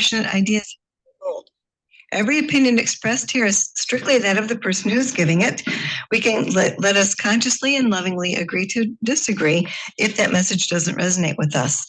passionate ideas. Every opinion expressed here is strictly that of the person who's giving it. We can let us consciously and lovingly agree to disagree if that message doesn't resonate with us.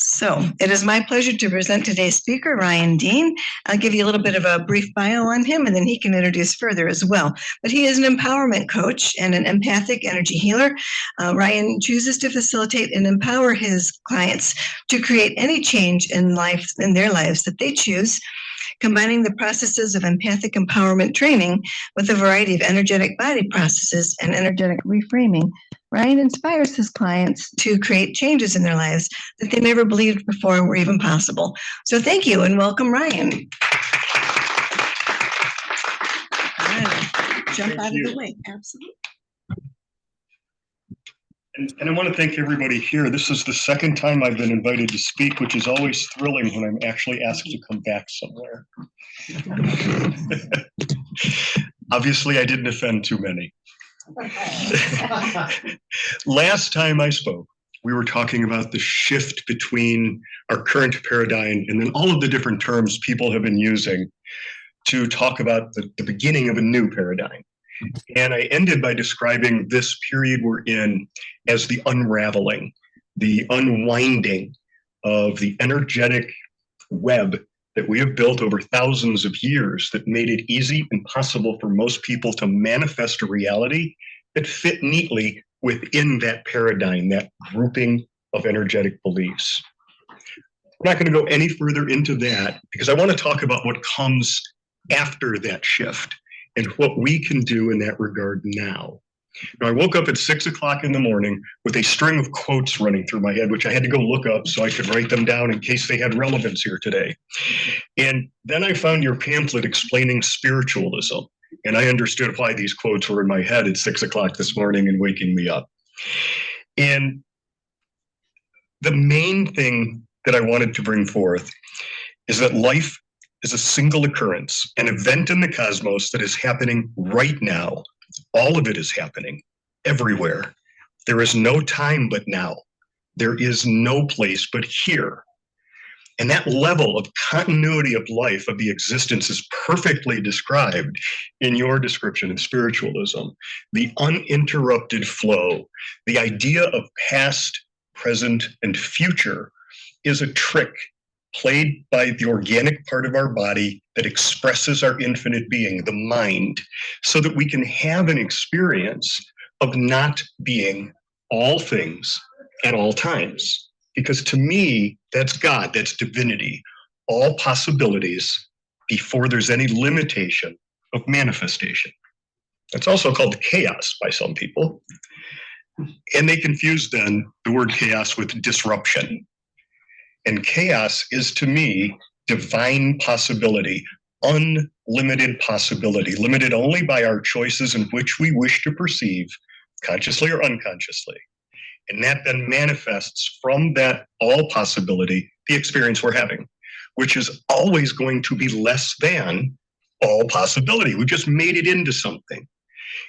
So it is my pleasure to present today's speaker, Rian Dean. I'll give you a little bit of a brief bio on him, and then he can introduce further as well. But he is an empowerment coach and an empathic energy healer. Rian chooses to facilitate and empower his clients to create any change in their lives that they choose, combining the processes of empathic empowerment training with a variety of energetic body processes and energetic reframing. Rian inspires his clients to create changes in their lives that they never believed before were even possible. So thank you and welcome, Rian. Jump out of the way. Absolutely. And I want to thank everybody here. This is the second time I've been invited to speak, which is always thrilling when I'm actually asked to come back somewhere. Obviously, I didn't offend too many. Last time I spoke, we were talking about the shift between our current paradigm and then all of the different terms people have been using to talk about the beginning of a new paradigm. And I ended by describing this period we're in as the unraveling, the unwinding of the energetic web that we have built over thousands of years that made it easy and possible for most people to manifest a reality that fit neatly within that paradigm, that grouping of energetic beliefs. We're not going to go any further into that because I want to talk about what comes after that shift and what we can do in that regard now. Now, I woke up at 6 o'clock in the morning with a string of quotes running through my head, which I had to go look up so I could write them down in case they had relevance here today. And then I found your pamphlet explaining spiritualism, and I understood why these quotes were in my head at 6 o'clock this morning and waking me up. And the main thing that I wanted to bring forth is that life is a single occurrence, an event in the cosmos that is happening right now. All of it is happening everywhere. There is no time but now. There is no place but here. And that level of continuity of life, of the existence, is perfectly described in your description of spiritualism. The uninterrupted flow, the idea of past, present, and future is a trick played by the organic part of our body that expresses our infinite being, the mind, so that we can have an experience of not being all things at all times. Because to me, that's God, that's divinity, all possibilities before there's any limitation of manifestation. That's also called chaos by some people. And they confuse then the word chaos with disruption. And chaos is, to me, divine possibility, unlimited possibility, limited only by our choices in which we wish to perceive, consciously or unconsciously. And that then manifests from that all possibility, the experience we're having, which is always going to be less than all possibility. We just made it into something.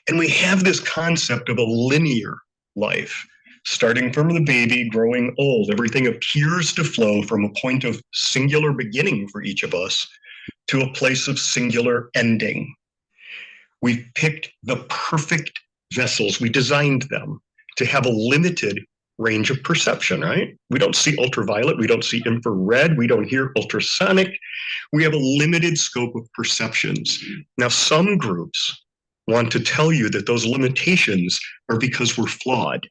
And we have this concept of a linear life. Starting from the baby, growing old, everything appears to flow from a point of singular beginning for each of us to a place of singular ending. We've picked the perfect vessels. We designed them to have a limited range of perception, right? We don't see ultraviolet, we don't see infrared, we don't hear ultrasonic. We have a limited scope of perceptions. Now, some groups want to tell you that those limitations are because we're flawed.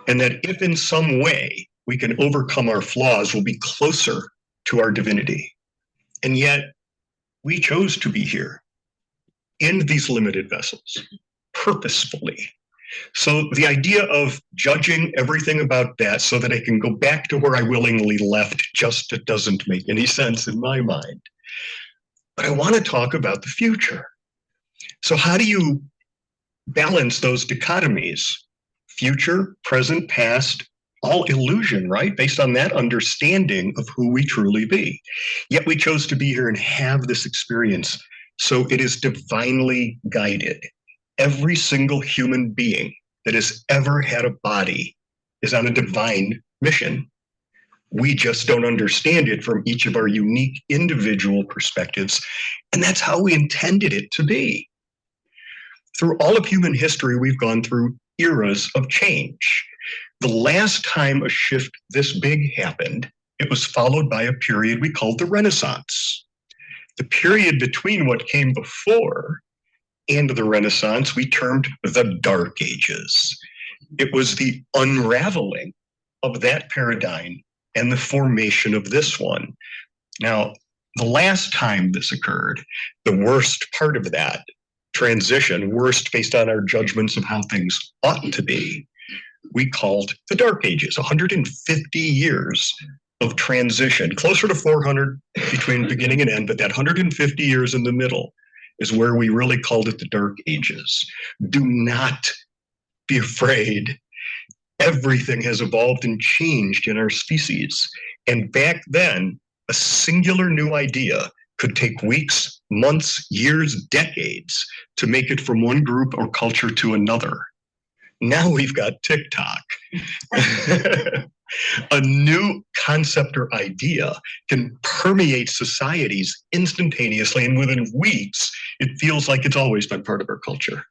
And that if in some way we can overcome our flaws, we'll be closer to our divinity. And yet we chose to be here in these limited vessels purposefully. So the idea of judging everything about that so that I can go back to where I willingly left just doesn't make any sense in my mind. But I want to talk about the future. So how do you balance those dichotomies? Future, present, past, all illusion, right? Based on that understanding of who we truly be. Yet we chose to be here and have this experience. So it is divinely guided. Every single human being that has ever had a body is on a divine mission. We just don't understand it from each of our unique individual perspectives. And that's how we intended it to be. Through all of human history, we've gone through eras of change. The last time a shift this big happened, it was followed by a period we called the Renaissance. The period between what came before and the Renaissance, we termed the Dark Ages. It was the unraveling of that paradigm and the formation of this one. Now, the last time this occurred, the worst part of that transition, worst based on our judgments of how things ought to be, we called the Dark Ages, 150 years of transition, closer to 400 between beginning and end, but that 150 years in the middle is where we really called it the Dark Ages. Do not be afraid. Everything has evolved and changed in our species. And back then, a singular new idea could take weeks, months, years, decades to make it from one group or culture to another. Now we've got TikTok. A new concept or idea can permeate societies instantaneously, and within weeks, it feels like it's always been part of our culture.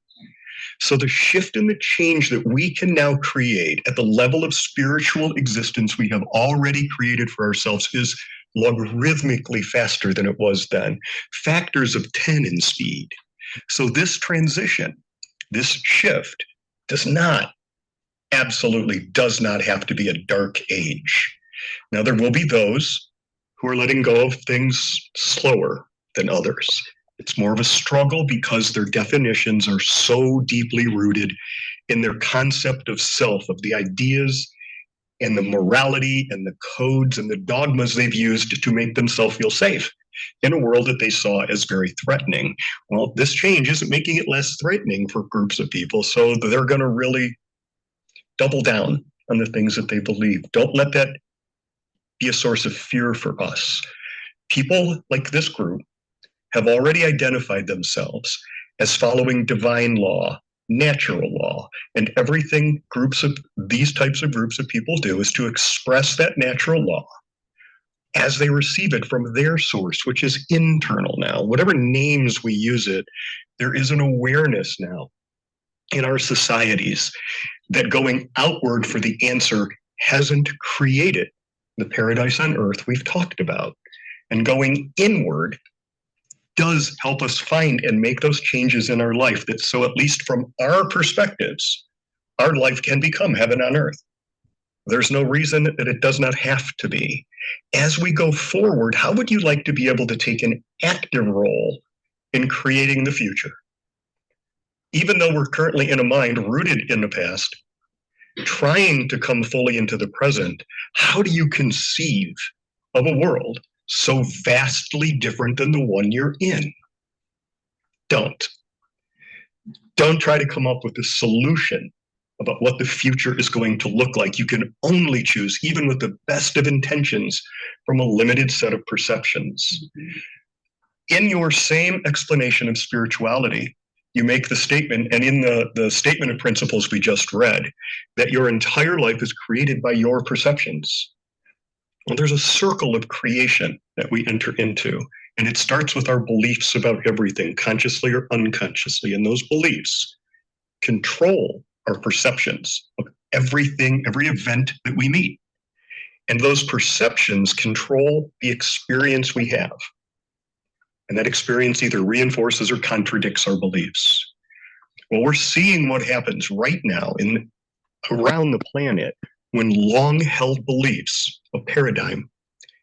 So the shift and the change that we can now create at the level of spiritual existence we have already created for ourselves is logarithmically faster than it was then, factors of 10 in speed. So this transition, this shift, absolutely does not have to be a dark age. Now, there will be those who are letting go of things slower than others. It's more of a struggle because their definitions are so deeply rooted in their concept of self, of the ideas and the morality and the codes and the dogmas they've used to make themselves feel safe in a world that they saw as very threatening. Well, this change isn't making it less threatening for groups of people, so they're going to really double down on the things that they believe. Don't let that be a source of fear for us. People like this group have already identified themselves as following divine law, natural law, and everything these types of groups of people do is to express that natural law as they receive it from their source, which is internal now. Whatever names we use it, there is an awareness now in our societies that going outward for the answer hasn't created the paradise on earth we've talked about. And going inward does help us find and make those changes in our life that so at least from our perspectives, our life can become heaven on earth. There's no reason that it does not have to be. As we go forward, how would you like to be able to take an active role in creating the future? Even though we're currently in a mind rooted in the past, trying to come fully into the present, how do you conceive of a world so vastly different than the one you're in? Don't try to come up with a solution about what the future is going to look like. You can only choose, even with the best of intentions, from a limited set of perceptions. In your same explanation of spirituality, you make the statement, and in the statement of principles we just read, that your entire life is created by your perceptions. Well, there's a circle of creation that we enter into, and it starts with our beliefs about everything, consciously or unconsciously, and those beliefs control our perceptions of everything, every event that we meet. And those perceptions control the experience we have. And that experience either reinforces or contradicts our beliefs. Well, we're seeing what happens right now around the planet when long-held beliefs, a paradigm,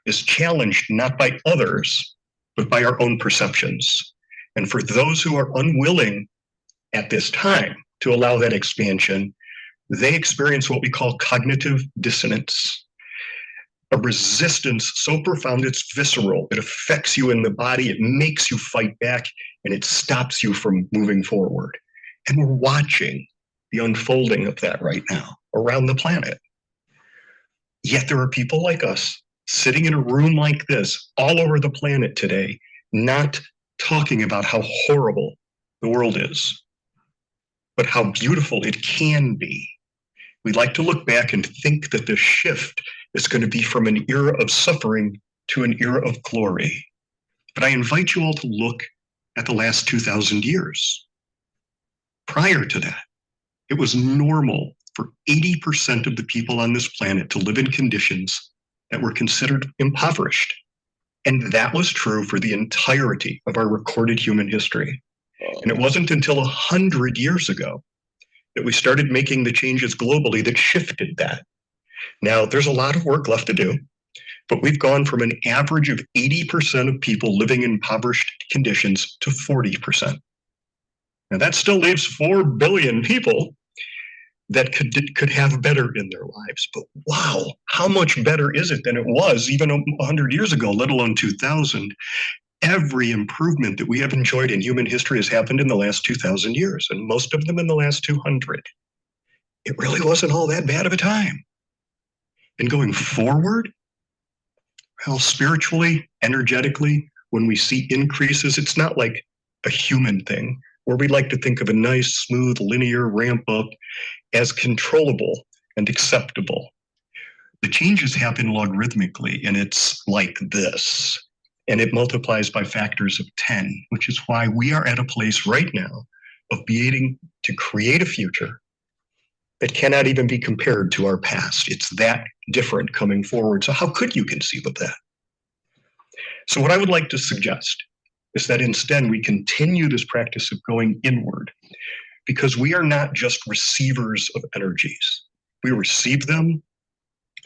is challenged not by others, but by our own perceptions. And for those who are unwilling at this time to allow that expansion, they experience what we call cognitive dissonance. A resistance so profound it's visceral, it affects you in the body, it makes you fight back, and it stops you from moving forward. And we're watching the unfolding of that right now around the planet. Yet there are people like us sitting in a room like this all over the planet today, not talking about how horrible the world is, but how beautiful it can be. We like to look back and think that the shift is going to be from an era of suffering to an era of glory. But I invite you all to look at the last 2,000 years. Prior to that, it was normal for 80% of the people on this planet to live in conditions that were considered impoverished. And that was true for the entirety of our recorded human history. And it wasn't until 100 years ago that we started making the changes globally that shifted that. Now, there's a lot of work left to do, but we've gone from an average of 80% of people living in impoverished conditions to 40%. Now, that still leaves 4 billion people that could have better in their lives. But wow, how much better is it than it was even 100 years ago, let alone 2000? Every improvement that we have enjoyed in human history has happened in the last 2,000 years, and most of them in the last 200. It really wasn't all that bad of a time. And going forward, well, spiritually, energetically, when we see increases, it's not like a human thing where we like to think of a nice, smooth, linear ramp up as controllable and acceptable. The changes happen logarithmically, and it's like this. And it multiplies by factors of 10, which is why we are at a place right now of being to create a future that cannot even be compared to our past. It's that different coming forward. So how could you conceive of that? So what I would like to suggest is that instead we continue this practice of going inward, because we are not just receivers of energies. We receive them,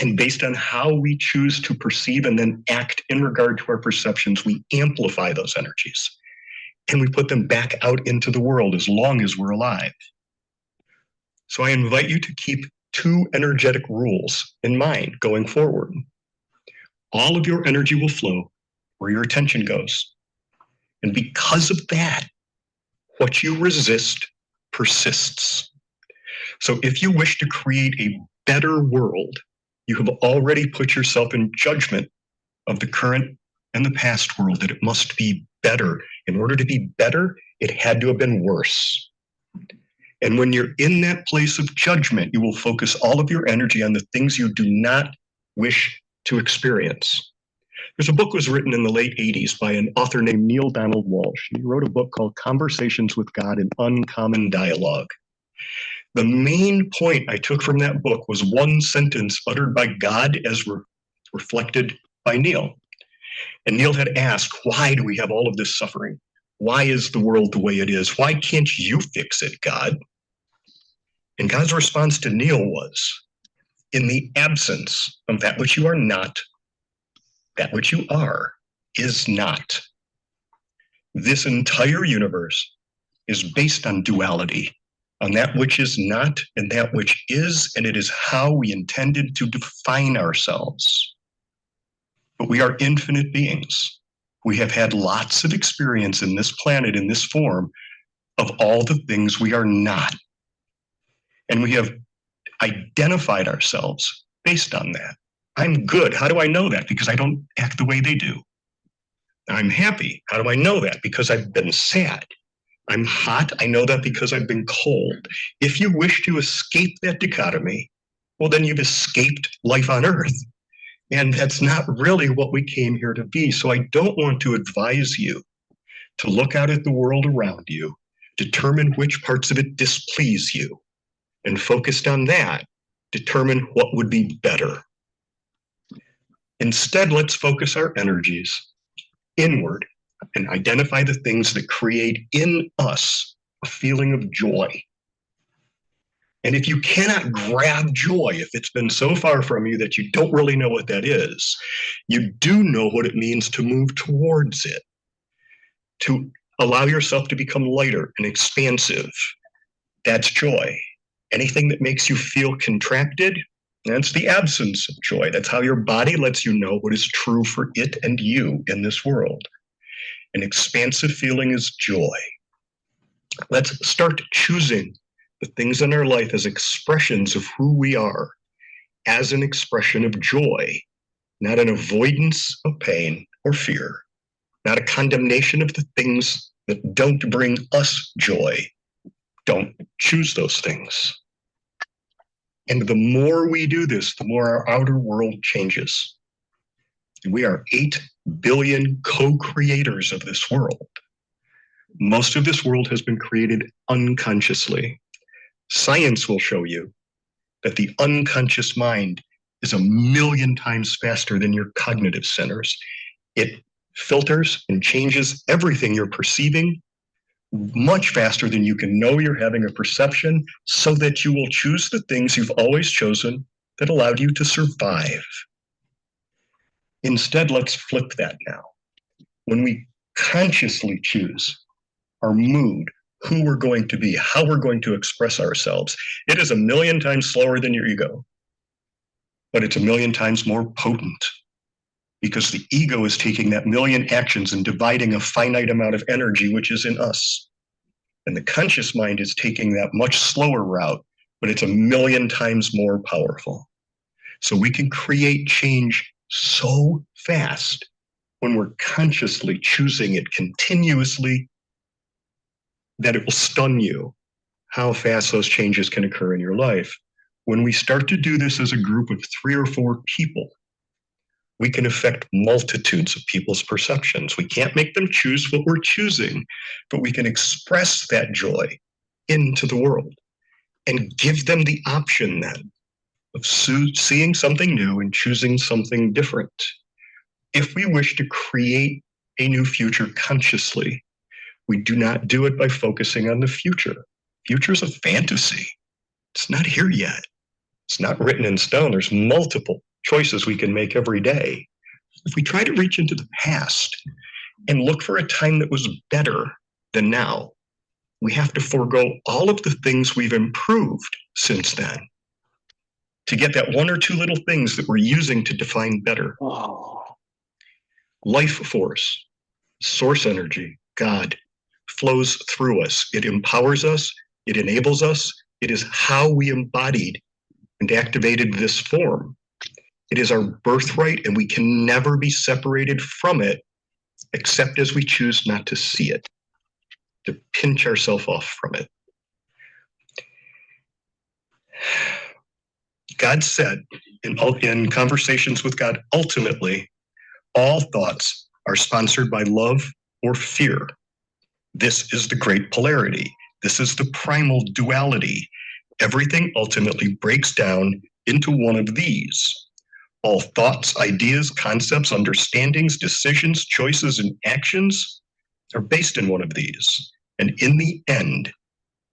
and based on how we choose to perceive and then act in regard to our perceptions, we amplify those energies and we put them back out into the world as long as we're alive. So I invite you to keep 2 energetic rules in mind going forward. All of your energy will flow where your attention goes. And because of that, what you resist persists. So if you wish to create a better world, you have already put yourself in judgment of the current and the past world, that it must be better. In order to be better, it had to have been worse. And when you're in that place of judgment, you will focus all of your energy on the things you do not wish to experience. There's a book was written in the late 80s by an author named Neil Donald Walsh. He wrote a book called Conversations with God in Uncommon Dialogue. The main point I took from that book was one sentence uttered by God as reflected by Neil. And Neil had asked, why do we have all of this suffering? Why is the world the way it is? Why can't you fix it, God? And God's response to Neil was, in the absence of that which you are not, that which you are is not. This entire universe is based on duality, on that which is not and that which is, and it is how we intended to define ourselves. But we are infinite beings. We have had lots of experience in this planet, in this form, of all the things we are not. And we have identified ourselves based on that. I'm good. How do I know that? Because I don't act the way they do. I'm happy. How do I know that? Because I've been sad. I'm hot. I know that because I've been cold. If you wish to escape that dichotomy, well, then you've escaped life on Earth. And that's not really what we came here to be. So I don't want to advise you to look out at the world around you, determine which parts of it displease you, and focused on that, determine what would be better. Instead, let's focus our energies inward and identify the things that create in us a feeling of joy. And if you cannot grab joy, if it's been so far from you that you don't really know what that is, you do know what it means to move towards it, to allow yourself to become lighter and expansive. That's joy. Anything that makes you feel contracted, that's the absence of joy. That's how your body lets you know what is true for it and you in this world. An expansive feeling is joy. Let's start choosing the things in our life as expressions of who we are, as an expression of joy, not an avoidance of pain or fear, not a condemnation of the things that don't bring us joy. Don't choose those things. And the more we do this, the more our outer world changes. We are 8 billion co-creators of this world. Most of this world has been created unconsciously. Science will show you that the unconscious mind is 1,000,000 times faster than your cognitive centers. It filters and changes everything you're perceiving much faster than you can know you're having a perception, so that you will choose the things you've always chosen that allowed you to survive. Instead, let's flip that now. When we consciously choose our mood, who we're going to be, how we're going to express ourselves, it is 1,000,000 times slower than your ego, but it's 1,000,000 times more potent, because the ego is taking that 1,000,000 actions and dividing a finite amount of energy, which is in us. And the conscious mind is taking that much slower route, but it's 1,000,000 times more powerful. So we can create change so fast when we're consciously choosing it continuously that it will stun you how fast those changes can occur in your life. When we start to do this as a group of 3 or 4 people, we can affect multitudes of people's perceptions. We can't make them choose what we're choosing, but we can express that joy into the world and give them the option then of seeing something new and choosing something different. If we wish to create a new future consciously, we do not do it by focusing on the future. Future is a fantasy. It's not here yet. It's not written in stone. There's multiple choices we can make every day. If we try to reach into the past and look for a time that was better than now, we have to forego all of the things we've improved since then to get that 1 or 2 little things that we're using to define better. Life force, source energy, God, flows through us. It empowers us. It enables us. It is how we embodied and activated this form. It is our birthright, and we can never be separated from it, except as we choose not to see it, to pinch ourselves off from it. God said in Conversations with God, ultimately, all thoughts are sponsored by love or fear. This is the great polarity. This is the primal duality. Everything ultimately breaks down into one of these. All thoughts, ideas, concepts, understandings, decisions, choices, and actions are based in one of these. And in the end,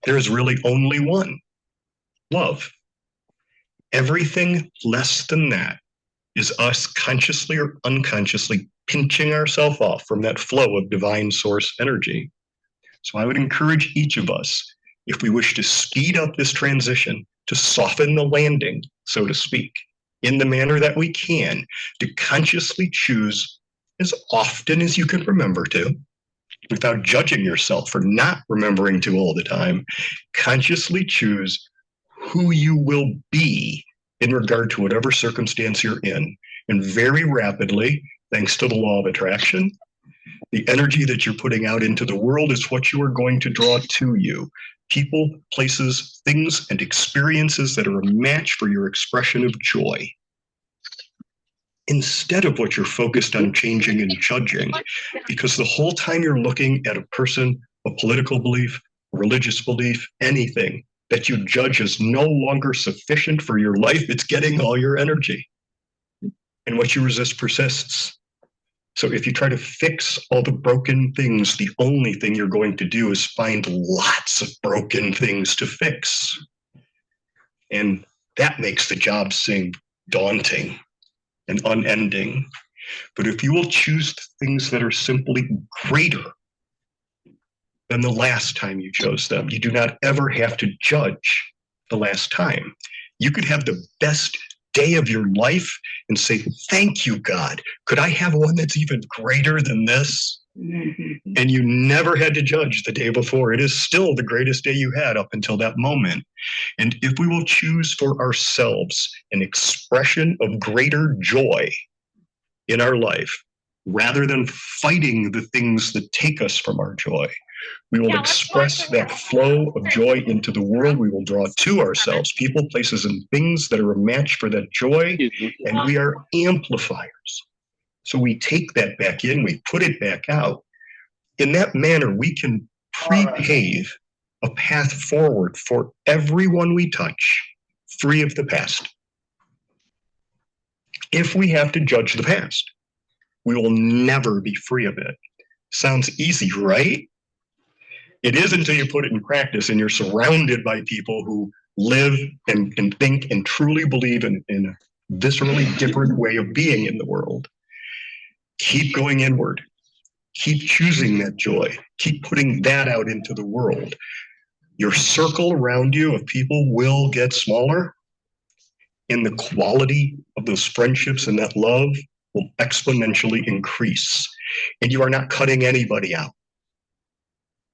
there is really only one: love. Everything less than that is us consciously or unconsciously pinching ourselves off from that flow of divine source energy. So I would encourage each of us, if we wish to speed up this transition, to soften the landing, so to speak, in the manner that we can, to consciously choose as often as you can remember to, without judging yourself for not remembering to all the time. Consciously choose who you will be in regard to whatever circumstance you're in. And very rapidly, thanks to the law of attraction, the energy that you're putting out into the world is what you are going to draw to you. People, places, things, and experiences that are a match for your expression of joy. Instead of what you're focused on changing and judging, because the whole time you're looking at a person, a political belief, religious belief, anything that you judge as no longer sufficient for your life, it's getting all your energy. And what you resist persists. So if you try to fix all the broken things, the only thing you're going to do is find lots of broken things to fix. And that makes the job seem daunting and unending. But if you will choose things that are simply greater than the last time you chose them, you do not ever have to judge the last time. You could have the best day of your life and say, thank you, God. Could I have one that's even greater than this? And you never had to judge the day before. It is still the greatest day you had up until that moment. And if we will choose for ourselves an expression of greater joy in our life, rather than fighting the things that take us from our joy, We will express that flow of joy into the world. We will draw to ourselves people, places, and things that are a match for that joy, and we are amplifiers. So we take that back in, we put it back out. In that manner, we can pre-pave a path forward for everyone we touch, free of the past. If we have to judge the past, we will never be free of it. Sounds easy, right? It is until you put it in practice and you're surrounded by people who live and think and truly believe in a viscerally different way of being in the world. Keep going inward. Keep choosing that joy. Keep putting that out into the world. Your circle around you of people will get smaller, and the quality of those friendships and that love will exponentially increase. And you are not cutting anybody out.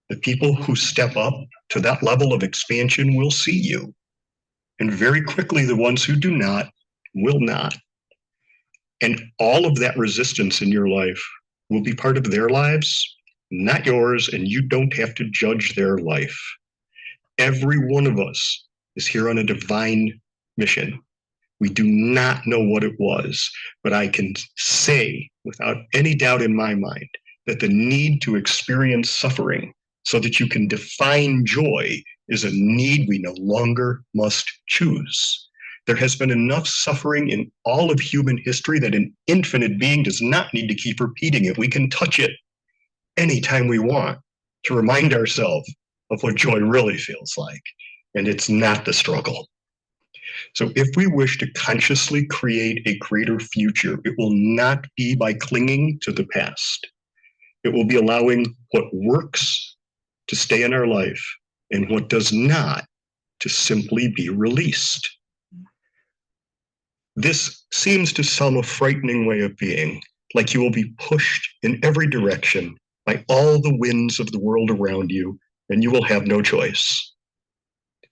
The people who step up to that level of expansion will see you. And very quickly, the ones who do not will not. And all of that resistance in your life will be part of their lives, not yours, and you don't have to judge their life. Every one of us is here on a divine mission. We do not know what it was, but I can say without any doubt in my mind that the need to experience suffering so that you can define joy is a need we no longer must choose. There has been enough suffering in all of human history that an infinite being does not need to keep repeating it. We can touch it anytime we want to remind ourselves of what joy really feels like. And it's not the struggle. So if we wish to consciously create a greater future, it will not be by clinging to the past. It will be allowing what works to stay in our life and what does not to simply be released. This seems to some a frightening way of being, like you will be pushed in every direction by all the winds of the world around you, and you will have no choice.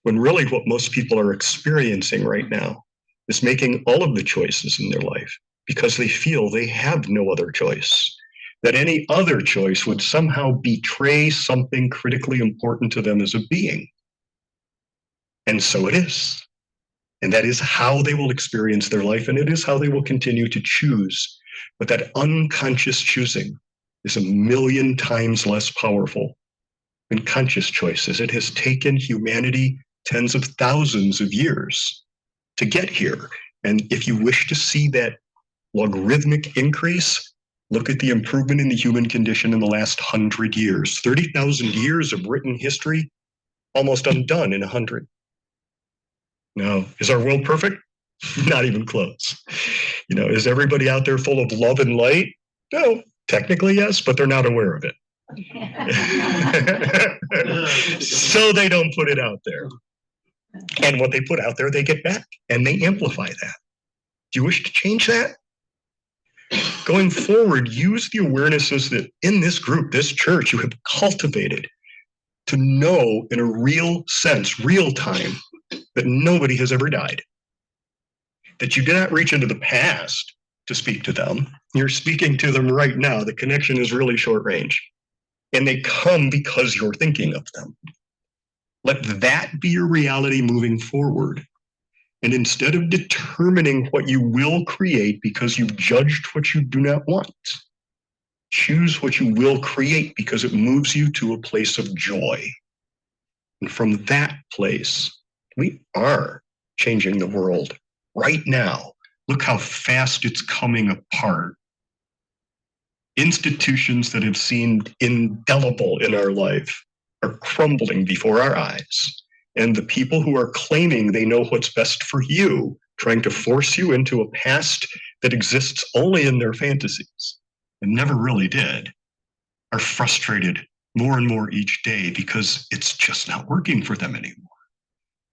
When really what most people are experiencing right now is making all of the choices in their life because they feel they have no other choice, that any other choice would somehow betray something critically important to them as a being. And so it is. And that is how they will experience their life, and it is how they will continue to choose. But that unconscious choosing is 1,000,000 times less powerful than conscious choices. It has taken humanity tens of thousands of years to get here. And if you wish to see that logarithmic increase, look at the improvement in the human condition in the last 100 years. 30,000 years of written history, almost undone in 100. Now, is our world perfect? Not even close. Is everybody out there full of love and light? No, technically yes, but they're not aware of it. So they don't put it out there. And what they put out there, they get back, and they amplify that. Do you wish to change that? Going forward, use the awarenesses that in this group, this church, you have cultivated to know in a real sense, real time, that nobody has ever died. That you did not reach into the past to speak to them. You're speaking to them right now. The connection is really short range. And they come because you're thinking of them. Let that be your reality moving forward. And instead of determining what you will create because you've judged what you do not want, choose what you will create because it moves you to a place of joy. And from that place, we are changing the world right now. Look how fast it's coming apart. Institutions that have seemed indelible in our life are crumbling before our eyes. And the people who are claiming they know what's best for you, trying to force you into a past that exists only in their fantasies and never really did, are frustrated more and more each day because it's just not working for them anymore.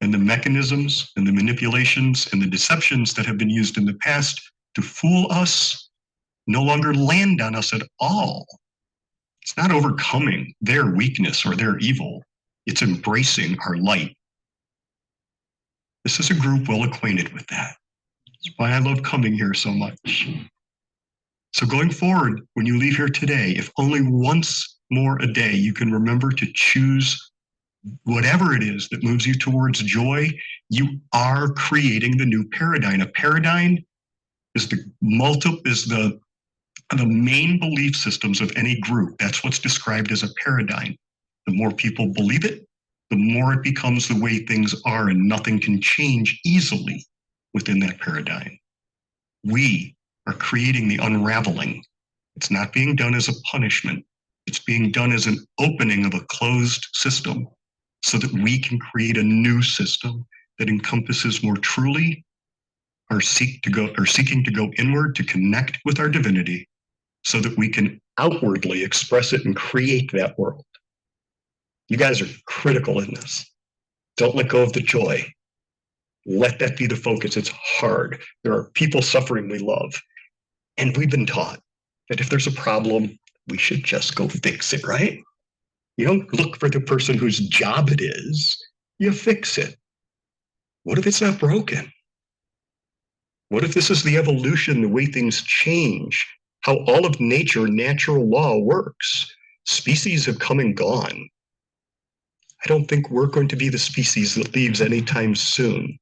And the mechanisms and the manipulations and the deceptions that have been used in the past to fool us no longer land on us at all. It's not overcoming their weakness or their evil. It's embracing our light. This is a group well acquainted with that. That's why I love coming here so much. So going forward, when you leave here today, if only once more a day you can remember to choose whatever it is that moves you towards joy, you are creating the new paradigm. A paradigm is the main belief systems of any group. That's what's described as a paradigm. The more people believe it, the more it becomes the way things are, and nothing can change easily within that paradigm. We are creating the unraveling. It's not being done as a punishment. It's being done as an opening of a closed system so that we can create a new system that encompasses more truly our seeking to go inward to connect with our divinity so that we can outwardly express it and create that world. You guys are critical in this. Don't let go of the joy. Let that be the focus. It's hard. There are people suffering we love. And we've been taught that if there's a problem, we should just go fix it, right? You don't look for the person whose job it is. You fix it. What if it's not broken? What if this is the evolution, the way things change, how all of nature, natural law works? Species have come and gone. I don't think we're going to be the species that leaves anytime soon,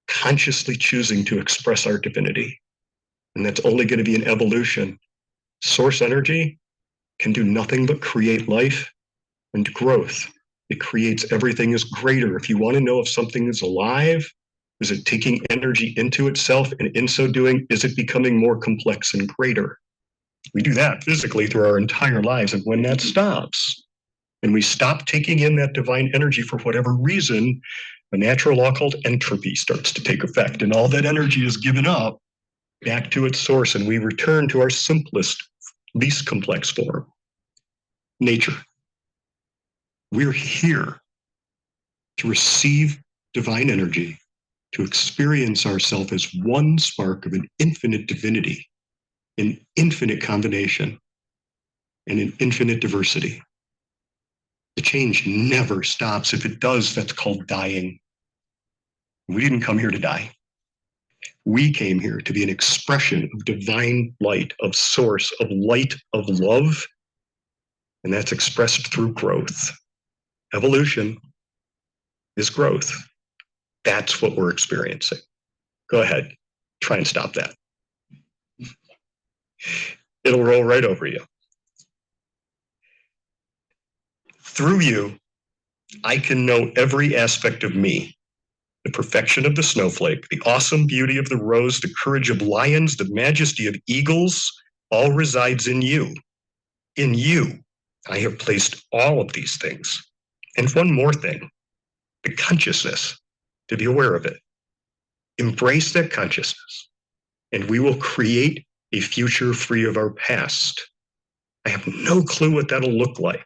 consciously choosing to express our divinity. And that's only going to be an evolution. Source energy can do nothing but create life and growth. It creates everything is greater. If you want to know if something is alive, is it taking energy into itself? And in so doing, is it becoming more complex and greater? We do that physically through our entire lives. And when that stops, and we stop taking in that divine energy for whatever reason, a natural law called entropy starts to take effect. And all that energy is given up back to its source. And we return to our simplest, least complex form, nature. We're here to receive divine energy, to experience ourselves as one spark of an infinite divinity, an infinite combination, and an infinite diversity. The change never stops. If it does, that's called dying. We didn't come here to die. We came here to be an expression of divine light, of source, of light, of love, and that's expressed through growth. Evolution is growth. That's what we're experiencing. Go ahead, try and stop that. It'll roll right over you. Through you, I can know every aspect of me. The perfection of the snowflake, the awesome beauty of the rose, the courage of lions, the majesty of eagles, all resides in you. In you, I have placed all of these things. And one more thing, the consciousness, to be aware of it. Embrace that consciousness, and we will create a future free of our past. I have no clue what that'll look like,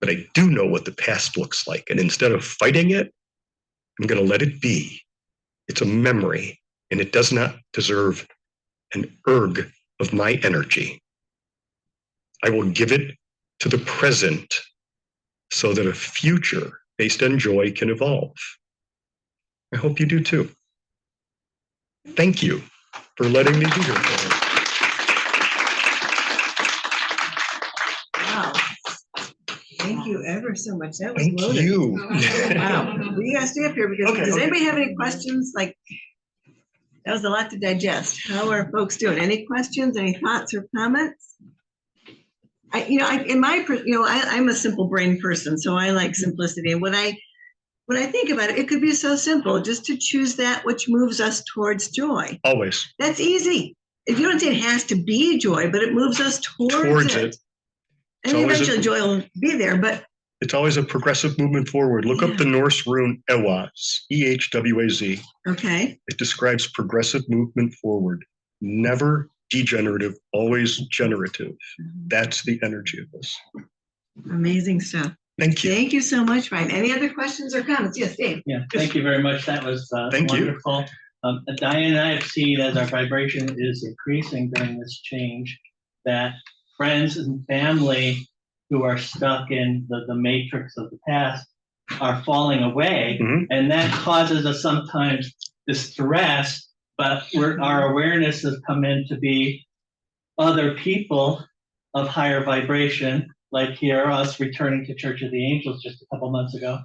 but I do know what the past looks like. And instead of fighting it, I'm going to let it be. It's a memory, and it does not deserve an erg of my energy. I will give it to the present so that a future based on joy can evolve. I hope you do too. Thank you for letting me be here. Wow. Thank you ever so much. That was Thank loaded. you. Wow. We gotta stay up here because does anybody have any questions? Like, that was a lot to digest. How are folks doing? Any questions, any thoughts or comments? I'm a simple brain person, so I like simplicity. And when I think about it, it could be so simple, just to choose that which moves us towards joy. Always. That's easy. If you don't say it has to be joy, but it moves us towards it. And eventually joy will be there, but it's always a progressive movement forward. Look up the Norse rune Ehwaz, E-H-W-A-Z. Okay. It describes progressive movement forward. Never degenerative, always generative. That's the energy of this. Amazing stuff. Thank you. Thank you so much, Ryan. Any other questions or comments? Yes, Dave. Yeah, thank you very much. That was wonderful. Diane and I have seen as our vibration is increasing during this change that friends and family who are stuck in the matrix of the past are falling away. And that causes us sometimes distress, but our awareness has come in to be other people of higher vibration, like here, us returning to Church of the Angels just a couple months ago,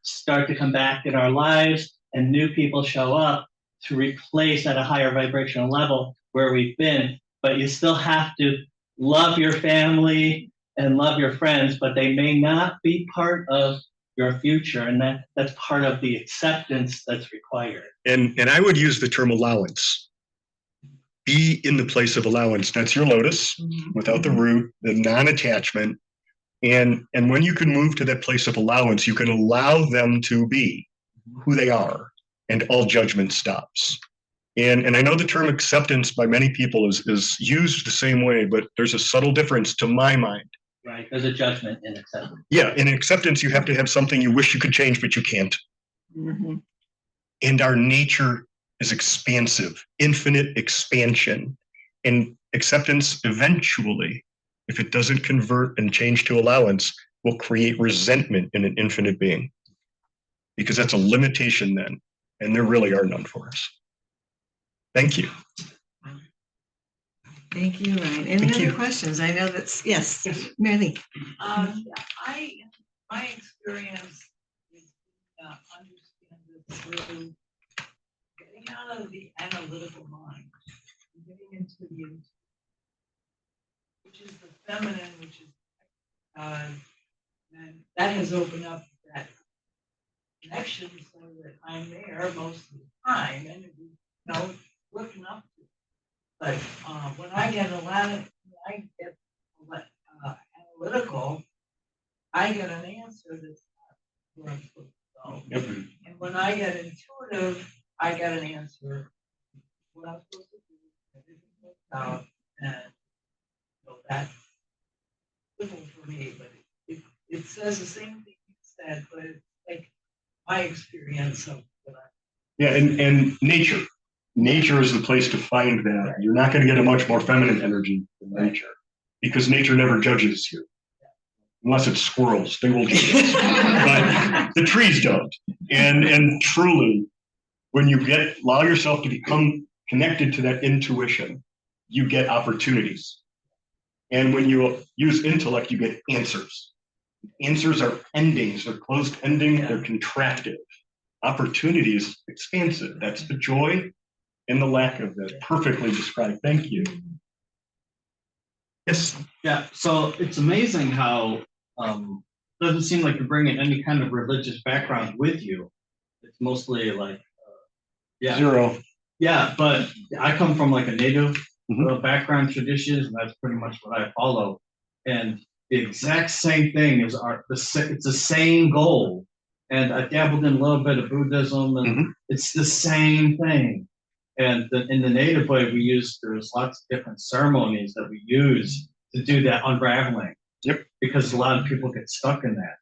start to come back in our lives, and new people show up to replace at a higher vibrational level where we've been. But you still have to love your family and love your friends, but they may not be part of your future, and that's part of the acceptance that's required. And I would use the term allowance. Be in the place of allowance. That's your lotus, without the root, the non-attachment. And when you can move to that place of allowance, you can allow them to be who they are, and all judgment stops. And I know the term acceptance by many people is used the same way, but there's a subtle difference to my mind. Right, there's a judgment in acceptance. Yeah, in acceptance, you have to have something you wish you could change, but you can't. And our nature is expansive, infinite expansion. And acceptance eventually, if it doesn't convert and change to allowance, will create resentment in an infinite being. Because that's a limitation then, and there really are none for us. Thank you. Thank you, Ryan. Any other questions? I know that's, yes, Mary. My experience is understand this through getting out of the analytical mind and getting into the which is the feminine, which is and that has opened up that connection so that I'm there most of the time and looking up to. But when I get analytical, I get an answer that's not where I'm supposed to go. And when I get intuitive, I get an answer what I'm supposed to do, everything works out, and that's simple for me. But it says the same thing you said, but it's like my experience of what I. Yeah, and nature. Nature is the place to find that. You're not going to get a much more feminine energy than nature, because nature never judges you. Unless it's squirrels, they will judge us. But the trees don't. And truly, when you allow yourself to become connected to that intuition, you get opportunities. And when you use intellect, you get answers. Answers are endings. They're closed ending. They're contractive. Opportunities, expansive. That's the joy and the lack of that. Perfectly described. Thank you. Yes. Yeah. So it's amazing how doesn't seem like you're bringing any kind of religious background with you. It's mostly like Zero. Yeah, but I come from like a native background traditions, and that's pretty much what I follow. And the exact same thing is it's the same goal. And I dabbled in a little bit of Buddhism, and it's the same thing. And in the native way, there's lots of different ceremonies that we use to do that unraveling. Yep. Because a lot of people get stuck in that.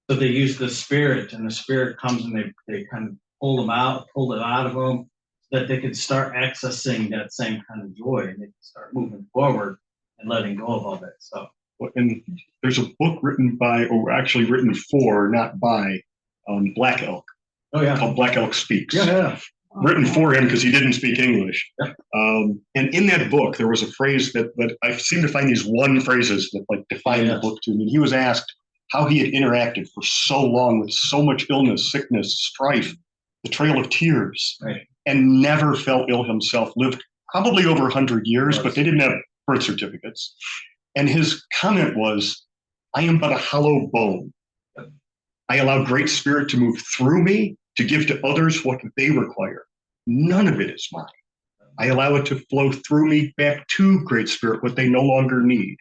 So they use the spirit, and the spirit comes and they kind of pull it out of them, so that they can start accessing that same kind of joy, and they can start moving forward and letting go of all that stuff. And there's a book written by, or actually written for, not by, Black Elk. Oh yeah. Called Black Elk Speaks. Yeah. Written for him because he didn't speak English. Yep. And in that book, there was a phrase that I seem to find these one phrases that like define the book to me. And he was asked how he had interacted for so long with so much illness, sickness, strife, the trail of tears, and never felt ill himself. Lived probably over 100 years, but they didn't have birth certificates. And his comment was, "I am but a hollow bone. I allow Great Spirit to move through me to give to others what they require. None of it is mine. I allow it to flow through me back to Great Spirit what they no longer need.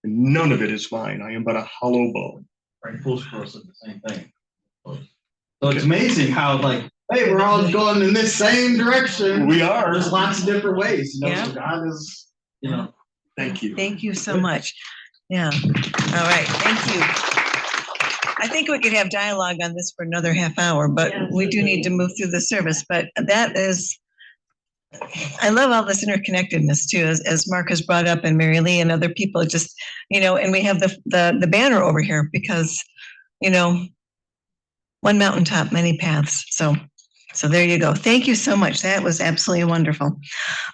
And none of it is mine. I am but a hollow bone." Right, Fools Cross is the same thing. So it's amazing how like, hey, we're all going in this same direction. We are. There's lots of different ways, Yeah. So God is, Thank you. Thank you so much. Yeah. All right. Thank you. I think we could have dialogue on this for another half hour, but we do need to move through the service. But that is, I love all this interconnectedness too, as Mark has brought up, and Mary Lee and other people just, and we have the banner over here because, one mountaintop, many paths. So So there you go. Thank you so much. That was absolutely wonderful.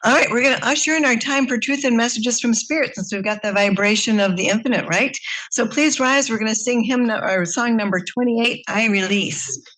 All right, we're going to usher in our time for truth and messages from spirit, since we've got the vibration of the infinite, right? So please rise. We're going to sing hymn or song number 28, I Release.